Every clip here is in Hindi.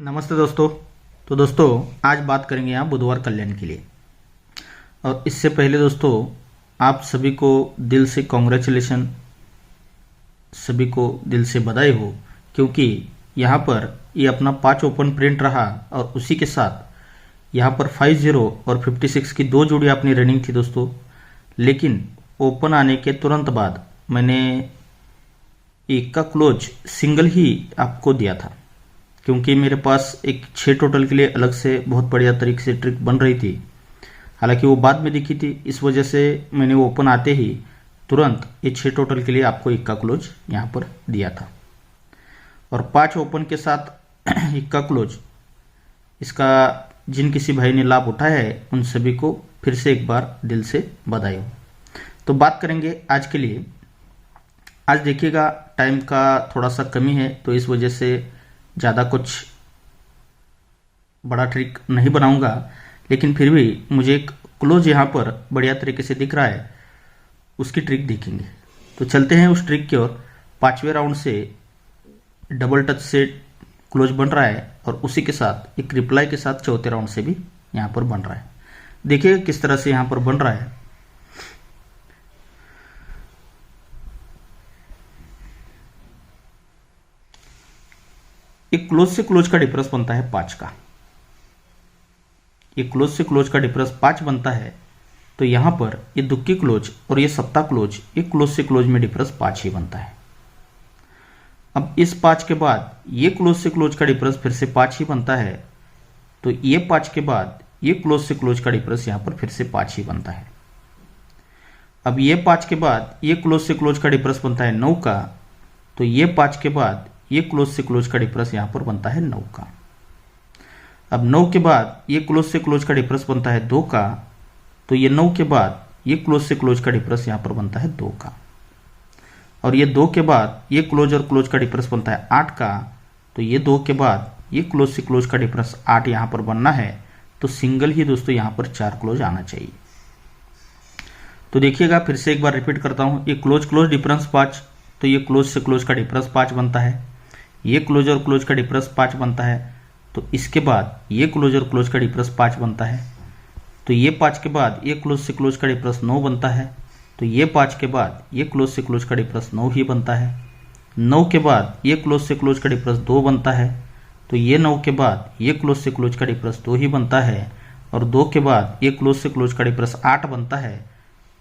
नमस्ते दोस्तों। तो दोस्तों आज बात करेंगे यहाँ बुधवार कल्याण के लिए। और इससे पहले दोस्तों आप सभी को दिल से कॉन्ग्रेचुलेशन, सभी को दिल से बधाई हो, क्योंकि यहाँ पर ये अपना 5 ओपन प्रिंट रहा और उसी के साथ यहाँ पर 50 और 56 की 2 जोड़ी अपनी रनिंग थी दोस्तों। लेकिन ओपन आने के तुरंत बाद मैंने एक का क्लोज सिंगल ही आपको दिया था, क्योंकि मेरे पास एक 6 टोटल के लिए अलग से बहुत बढ़िया तरीके से ट्रिक बन रही थी। हालांकि वो बाद में दिखी थी, इस वजह से मैंने वो ओपन आते ही तुरंत ये 6 टोटल के लिए आपको इक्का क्लोज यहाँ पर दिया था। और 5 ओपन के साथ इक्का क्लोज, इसका जिन किसी भाई ने लाभ उठाया है उन सभी को फिर से एक बार दिल से बधाई हो। तो बात करेंगे आज के लिए। आज देखिएगा टाइम का थोड़ा सा कमी है, तो इस वजह से ज़्यादा कुछ बड़ा ट्रिक नहीं बनाऊंगा, लेकिन फिर भी मुझे एक क्लोज यहाँ पर बढ़िया तरीके से दिख रहा है, उसकी ट्रिक देखेंगे। तो चलते हैं उस ट्रिक की ओर। 5वें राउंड से डबल टच से क्लोज बन रहा है और उसी के साथ एक रिप्लाई के साथ 4थे राउंड से भी यहाँ पर बन रहा है। देखिए किस तरह से यहाँ पर बन रहा है। एक क्लोज से क्लोज का डिफरेंस बनता है 5 का। ये क्लोज से क्लोज का डिफरेंस 5 बनता है, तो यहां पर ये दुक्की क्लोज और ये सत्ता क्लोज, एक क्लोज से क्लोज में डिफरेंस 5 ही बनता है। अब इस 5 के बाद ये क्लोज से क्लोज का डिफरेंस फिर से 5 ही बनता है, तो ये 5 के बाद ये क्लोज से क्लोज का डिफरेंस यहां पर फिर से 5 ही बनता है। अब ये 5 के बाद ये क्लोज से क्लोज का डिफरेंस बनता है 9 का, तो ये 5 के बाद ये क्लोज से क्लोज का डिफरेंस यहां पर बनता है 9 का। अब 9 के बाद ये क्लोज से क्लोज का डिफरेंस बनता है 2 का, तो ये 9 के बाद ये क्लोज से क्लोज का डिफरेंस यहां पर बनता है 2 का। और ये 2 के बाद ये क्लोज और क्लोज का डिफरेंस बनता है 8 का, तो ये 2 के बाद ये क्लोज से क्लोज का डिफरेंस 8 यहां पर बनना है, तो सिंगल ही दोस्तों यहां पर 4 क्लोज आना चाहिए। तो देखिएगा फिर से एक बार रिपीट करता हूं। ये क्लोज क्लोज डिफरेंस 5, तो ये क्लोज से क्लोज का डिफरेंस 5 बनता है। ये क्लोज और क्लोज का डिफरेंस 5 बनता है, तो इसके बाद ये क्लोज और क्लोज का डिफरेंस 5 बनता है। तो ये 5 के बाद ये क्लोज से क्लोज का डिफरेंस 9 बनता है, तो ये 5 के बाद ये क्लोज से क्लोज का डिफरेंस 9 ही बनता है। 9 के बाद ये क्लोज से क्लोज का डिफरेंस 2 बनता है, तो ये 9 के बाद ये क्लोज से क्लोज का डिफरेंस 2 ही बनता है। और 2 के बाद ये क्लोज से क्लोज का डिफरेंस 8 बनता है,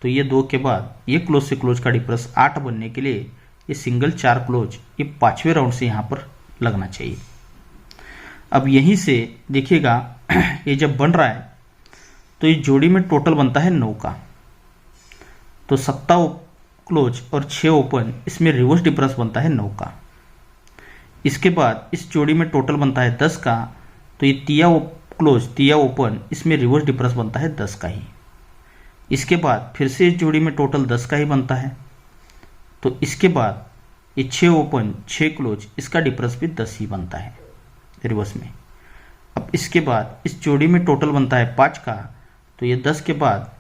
तो ये 2 के बाद ये क्लोज से क्लोज का डिफरेंस 8 बनने के लिए ये सिंगल 4 क्लोज ये 5वें राउंड से यहाँ पर लगना चाहिए। अब यहीं से देखिएगा ये जब बन रहा है तो ये जोड़ी में टोटल बनता है 9 का, तो 7 क्लोज और 6 ओपन, इसमें रिवर्स डिफरेंस बनता है 9 का। इसके बाद इस जोड़ी में टोटल बनता है 10 का, तो ये 3 क्लोज 3 ओपन, इसमें रिवर्स डिफरेंस बनता है 10 का ही। इसके बाद फिर से इस जोड़ी में टोटल 10 का ही बनता है, तो इसके बाद ये 6 ओपन 6 क्लोज, इसका डिफरेंस भी 10 ही बनता है रिवर्स में। अब इसके बाद इस जोड़ी में टोटल बनता है 5 का, तो ये 10 के बाद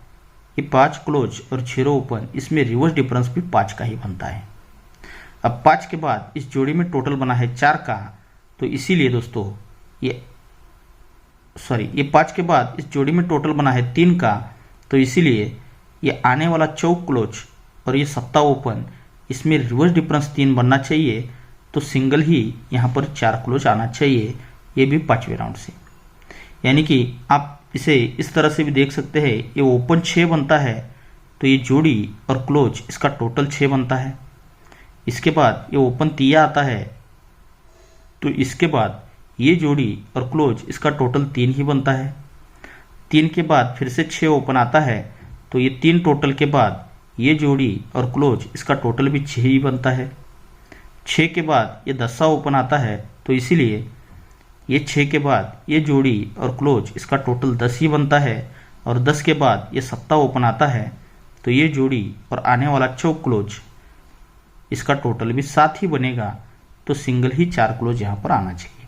ये 5 क्लोज और 0 ओपन, इसमें रिवर्स डिफरेंस भी 5 का ही बनता है। अब 5 के बाद इस जोड़ी में टोटल बना है 4 का, तो इसीलिए दोस्तों ये 5 के बाद इस जोड़ी में टोटल बना है 3 का, तो इसीलिए ये आने वाला 4 क्लोज और ये 7 ओपन, इसमें रिवर्स डिफरेंस 3 बनना चाहिए, तो सिंगल ही यहाँ पर 4 क्लोज आना चाहिए, ये भी 5वें राउंड से। यानी कि आप इसे इस तरह से भी देख सकते हैं, ये ओपन 6 बनता है, तो ये जोड़ी और क्लोज इसका टोटल 6 बनता है। इसके बाद ये ओपन 3 आता है, तो इसके बाद ये जोड़ी और क्लोज इसका टोटल 3 ही बनता है। 3 के बाद फिर से 6 ओपन आता है, तो ये 3 टोटल के बाद ये जोड़ी और क्लोज इसका टोटल भी 6 ही बनता है। 6 के बाद ये 10 ओपन आता है, तो इसीलिए ये 6 के बाद ये जोड़ी और क्लोज इसका टोटल 10 ही बनता है। और 10 के बाद ये 7 ओपन आता है, तो ये जोड़ी और आने वाला 4 क्लोज इसका टोटल भी 7 ही बनेगा, तो सिंगल ही 4 क्लोज यहाँ पर आना चाहिए।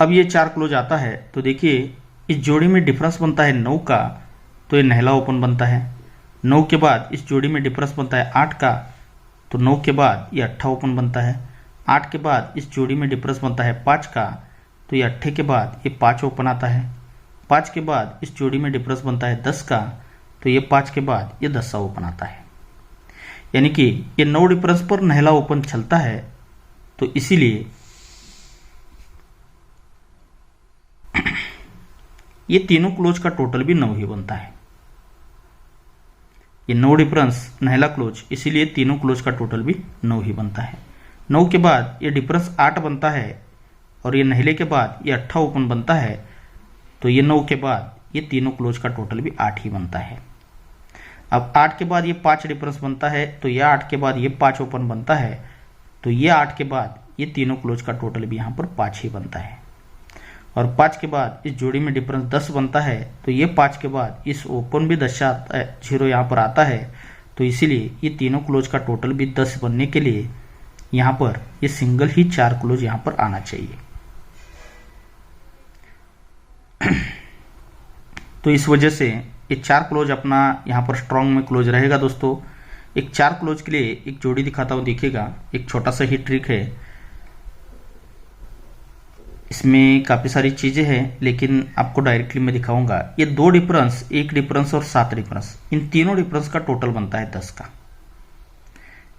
अब ये 4 क्लोज आता है, तो देखिए इस जोड़ी में डिफरेंस बनता है 9 का, तो ये नहला ओपन बनता है। 9 के बाद इस जोड़ी में डिफरेंस बनता है 8 का, तो 9 के बाद ये 8 ओपन बनता है। 8 के बाद इस जोड़ी में डिफरेंस बनता है 5 का, तो ये 8 के बाद ये 5 ओपन आता है। 5 के बाद इस जोड़ी में डिफरेंस बनता है 10 का, तो ये 5 के बाद ये 10 ओपन आता है। यानी कि ये 9 डिफरेंस पर नहला ओपन चलता है, तो इसीलिए ये तीनों क्लोज का टोटल भी 9 ही बनता है। ये 9 डिफरेंस नहला क्लोज, इसीलिए तीनों क्लोज का टोटल भी 9 ही बनता है। 9 के बाद ये डिफरेंस 8 बनता है और ये नहले के बाद ये 8 ओपन बनता है, तो ये 9 के बाद ये तीनों क्लोज का टोटल भी 8 ही बनता है। अब 8 के बाद ये 5 डिफरेंस बनता है, तो ये 8 के बाद ये 5 ओपन बनता है, तो ये 8 के बाद ये तीनों क्लोज का टोटल भी यहाँ पर 5 ही बनता है। और 5 के बाद इस जोड़ी में डिफरेंस 10 बनता है, तो ये 5 के बाद इस ओपन भी 10 आता है, 0 यहाँ पर आता है, तो इसीलिए ये तीनों क्लोज का टोटल भी 10 बनने के लिए यहाँ पर ये सिंगल ही 4 क्लोज यहाँ पर आना चाहिए। तो इस वजह से ये 4 क्लोज अपना यहाँ पर स्ट्रॉन्ग में क्लोज रहेगा। दोस्तों एक 4 क्लोज के लिए एक जोड़ी दिखाता हूँ, देखिएगा। एक छोटा सा ही ट्रिक है, इसमें काफ़ी सारी चीज़ें हैं, लेकिन आपको डायरेक्टली मैं दिखाऊंगा। ये 2 डिफरेंस, 1 डिफरेंस और 7 डिफरेंस, इन तीनों डिफरेंस का टोटल बनता है 10 का।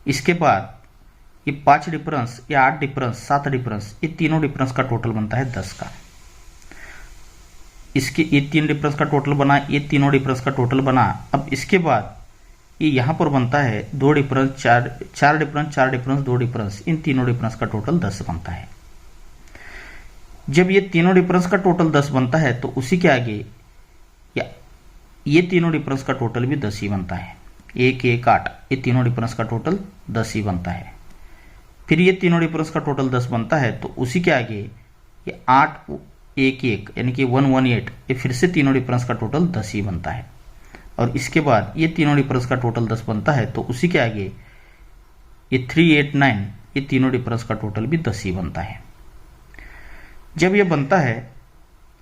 इसके बाद ये 5 डिफरेंस, ये 8 डिफरेंस, 7 डिफरेंस, ये तीनों डिफरेंस का टोटल बनता है 10 का। इसके ये 3 डिफरेंस का टोटल बना, ये तीनों डिफरेंस का टोटल बना। अब इसके बाद ये यहाँ पर बनता है 2 डिफरेंस, 4 डिफरेंस, 4 डिफरेंस, 2 डिफरेंस, इन तीनों डिफरेंस का टोटल 10 बनता है। जब ये तीनों डिफरेंस का टोटल 10 बनता है, तो उसी के आगे ये तीनों डिफरेंस का टोटल भी 10 ही बनता है। 1, 1, 8, ये तीनों डिफरेंस का टोटल 10 ही बनता है। फिर ये तीनों डिफरेंस का टोटल 10 बनता है, तो उसी के आगे ये 8, 1, 1 यानी कि 1, 1, 8, ये फिर से तीनों डिफरेंस का टोटल 10 ही बनता है। और इसके बाद ये तीनों डिफरेंस का टोटल 10 बनता है, तो उसी के आगे ये 3, 8, 9, ये तीनों डिफरेंस का टोटल भी 10 ही बनता है। जब ये बनता है,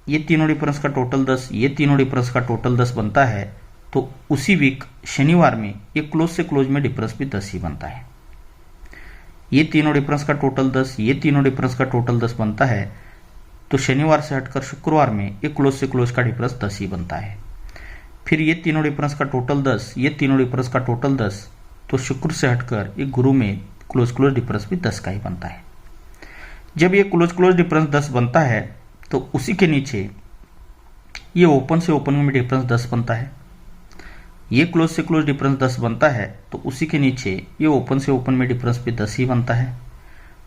ये तीनों डिफरेंस का टोटल 10, ये तीनों डिफरेंस का टोटल 10 बनता है, तो उसी वीक शनिवार में ये क्लोज से क्लोज में डिफरेंस भी 10 ही बनता है। ये तीनों डिफरेंस का टोटल 10, ये तीनों डिफरेंस का टोटल 10 बनता है, तो शनिवार से हटकर शुक्रवार में ये क्लोज से क्लोज का डिफरेंस 10 ही बनता है। फिर ये तीनों डिफरेंस का टोटल 10, ये तीनों डिफरेंस का टोटल 10, तो शुक्र से हटकर ये गुरु में क्लोज डिफरेंस भी 10 का ही बनता है। जब ये क्लोज डिफरेंस 10 बनता है, तो उसी के नीचे ये ओपन से ओपन में डिफरेंस 10 बनता है। ये क्लोज से क्लोज डिफरेंस 10 बनता है, तो उसी के नीचे ये ओपन से ओपन में डिफरेंस भी 10 ही बनता है।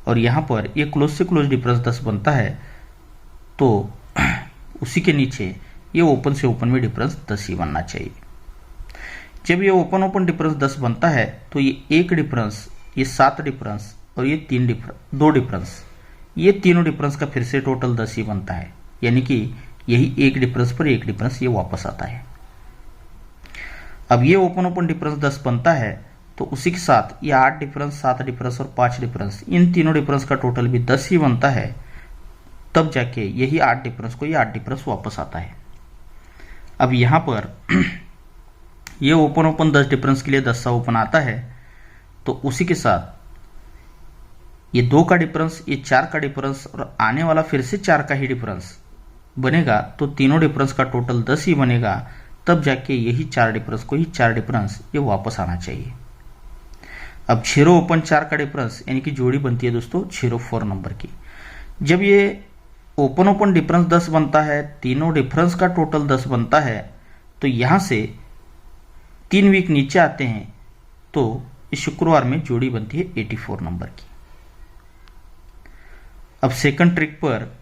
और यहाँ पर ये क्लोज से क्लोज डिफरेंस 10 बनता है, तो उसी के नीचे ये ओपन से ओपन में डिफरेंस 10 ही बनना चाहिए। जब ये ओपन डिफरेंस 10 बनता है, तो ये 1 डिफरेंस, ये 7 डिफरेंस और ये 2 डिफरेंस, ये तीनों डिफरेंस का फिर से टोटल 10 ही बनता है। यानी कि यही 1 डिफरेंस पर 1 डिफरेंस ये वापस आता है। अब ये ओपन डिफरेंस 10 बनता है, तो उसी के साथ ये 8 डिफरेंस, 7 डिफरेंस और 5 डिफरेंस, इन तीनों डिफरेंस का टोटल भी 10 ही बनता है। तब जाके यही 8 डिफरेंस को ये 8 डिफरेंस वापस आता है। अब यहाँ पर ये ओपन 10 डिफरेंस के लिए 10 ओपन आता है, तो उसी के साथ ये 2 का डिफरेंस, ये 4 का डिफरेंस और आने वाला फिर से 4 का ही डिफरेंस बनेगा, तो तीनों डिफरेंस का टोटल 10 ही बनेगा। तब जाके यही 4 डिफरेंस को ही 4 डिफरेंस ये वापस आना चाहिए। अब 0 ओपन 4 का डिफरेंस यानी कि जोड़ी बनती है दोस्तों 04 नंबर की। जब ये ओपन डिफरेंस 10 बनता है, तीनों डिफरेंस का टोटल 10 बनता है, तो यहाँ से 3 वीक नीचे आते हैं, तो इस शुक्रवार में जोड़ी बनती है 84 नंबर की। अब सेकंड ट्रिक पर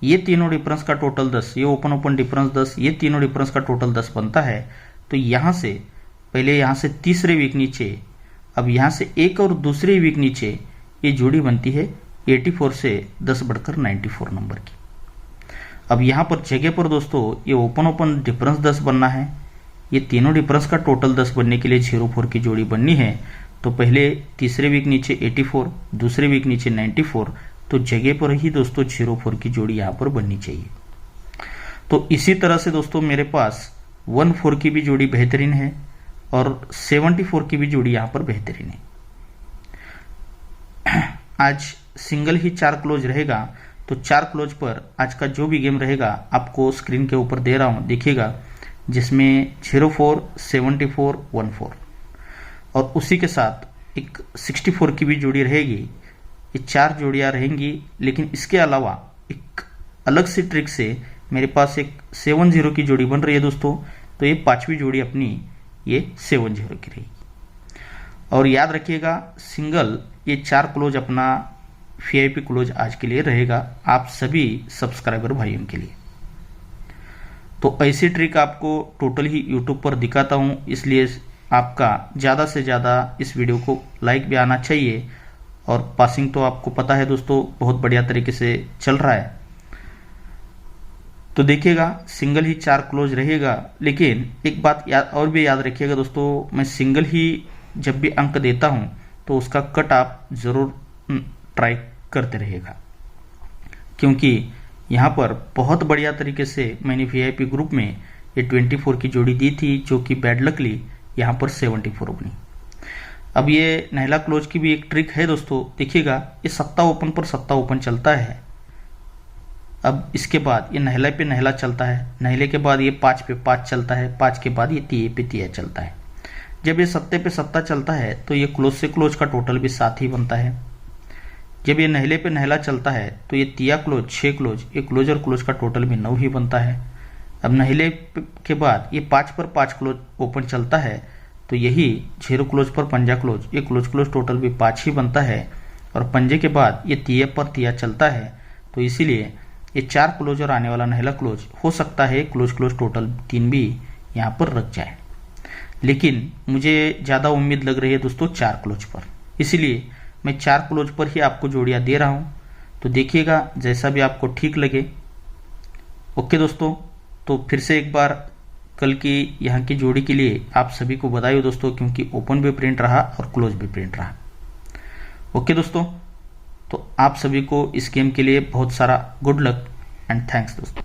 ये तीनों डिफरेंस का टोटल 10, ये ओपन डिफरेंस 10, ये तीनों डिफरेंस का टोटल 10 बनता है, तो यहाँ से पहले यहाँ से तीसरे वीक नीचे, अब यहाँ से एक और दूसरे वीक नीचे ये जोड़ी बनती है 84 से 10 बढ़कर 94 नंबर की। अब यहाँ पर जगह पर दोस्तों ये ओपन डिफरेंस 10 बनना है, ये तीनों डिफरेंस का टोटल 10 बनने के लिए 04 की जोड़ी बननी है। तो पहले तीसरे वीक नीचे 84, दूसरे वीक नीचे 94, तो जगह पर ही दोस्तों 04 की जोड़ी यहाँ पर बननी चाहिए। तो इसी तरह से दोस्तों मेरे पास 14 की भी जोड़ी बेहतरीन है और 74 की भी जोड़ी यहाँ पर बेहतरीन है। आज सिंगल ही 4 क्लोज रहेगा, तो 4 क्लोज पर आज का जो भी गेम रहेगा आपको स्क्रीन के ऊपर दे रहा हूँ, देखिएगा, जिसमें 04, 74, 14 और उसी के साथ एक 64 की भी जोड़ी रहेगी। ये 4 जोड़ियाँ रहेंगी, लेकिन इसके अलावा एक अलग सी ट्रिक से मेरे पास एक 70 की जोड़ी बन रही है दोस्तों। तो ये 5वीं जोड़ी अपनी ये 70 की रहेगी। और याद रखिएगा, सिंगल ये 4 क्लोज अपना VIP क्लोज आज के लिए रहेगा, आप सभी सब्सक्राइबर भाइयों के लिए। तो ऐसी ट्रिक आपको टोटल ही YouTube पर दिखाता हूँ, इसलिए आपका ज़्यादा से ज़्यादा इस वीडियो को लाइक भी आना चाहिए। और पासिंग तो आपको पता है दोस्तों, बहुत बढ़िया तरीके से चल रहा है। तो देखिएगा, सिंगल ही 4 क्लोज रहेगा, लेकिन एक बात और भी याद रखिएगा दोस्तों, मैं सिंगल ही जब भी अंक देता हूं तो उसका कट आप ज़रूर ट्राई करते रहिएगा, क्योंकि यहाँ पर बहुत बढ़िया तरीके से मैंने VIP ग्रुप में ये 24 की जोड़ी दी थी, जो कि बैड लकली यहाँ पर 74 बनी। अब ये नहला क्लोज की भी एक ट्रिक है दोस्तों, देखिएगा, ये सत्ता ओपन पर सत्ता ओपन चलता है। अब इसके बाद ये नहले पे नहला चलता है, नहले के बाद ये 5 पे 5 चलता है, 5 के बाद ये तिये पे तिया चलता है। जब ये सत्ते पे सत्ता चलता है तो ये क्लोज से क्लोज का टोटल भी 7 ही बनता है। जब ये नहले पे नहला चलता है तो ये तिया क्लोज 6 क्लोज, ये क्लोज और क्लोज का टोटल भी 9 ही बनता है। अब नहले के बाद ये 5 पर 5 क्लोज ओपन चलता है, तो यही 0 क्लोज पर पंजा क्लोज, ये क्लोज क्लोज टोटल भी 5 ही बनता है। और पंजे के बाद ये तिया पर तिया चलता है, तो इसीलिए ये 4 क्लोज और आने वाला नहला क्लोज हो सकता है क्लोज क्लोज टोटल 3 भी यहाँ पर रख जाए, लेकिन मुझे ज़्यादा उम्मीद लग रही है दोस्तों 4 क्लोज पर, इसीलिए मैं 4 क्लोज पर ही आपको जोड़ियाँ दे रहा हूँ। तो देखिएगा, जैसा भी आपको ठीक लगे। ओके दोस्तों, तो फिर से एक बार कल की यहाँ की जोड़ी के लिए आप सभी को बधाई हो दोस्तों, क्योंकि ओपन भी प्रिंट रहा और क्लोज भी प्रिंट रहा। ओके दोस्तों, तो आप सभी को इस गेम के लिए बहुत सारा गुड लक एंड थैंक्स दोस्तों।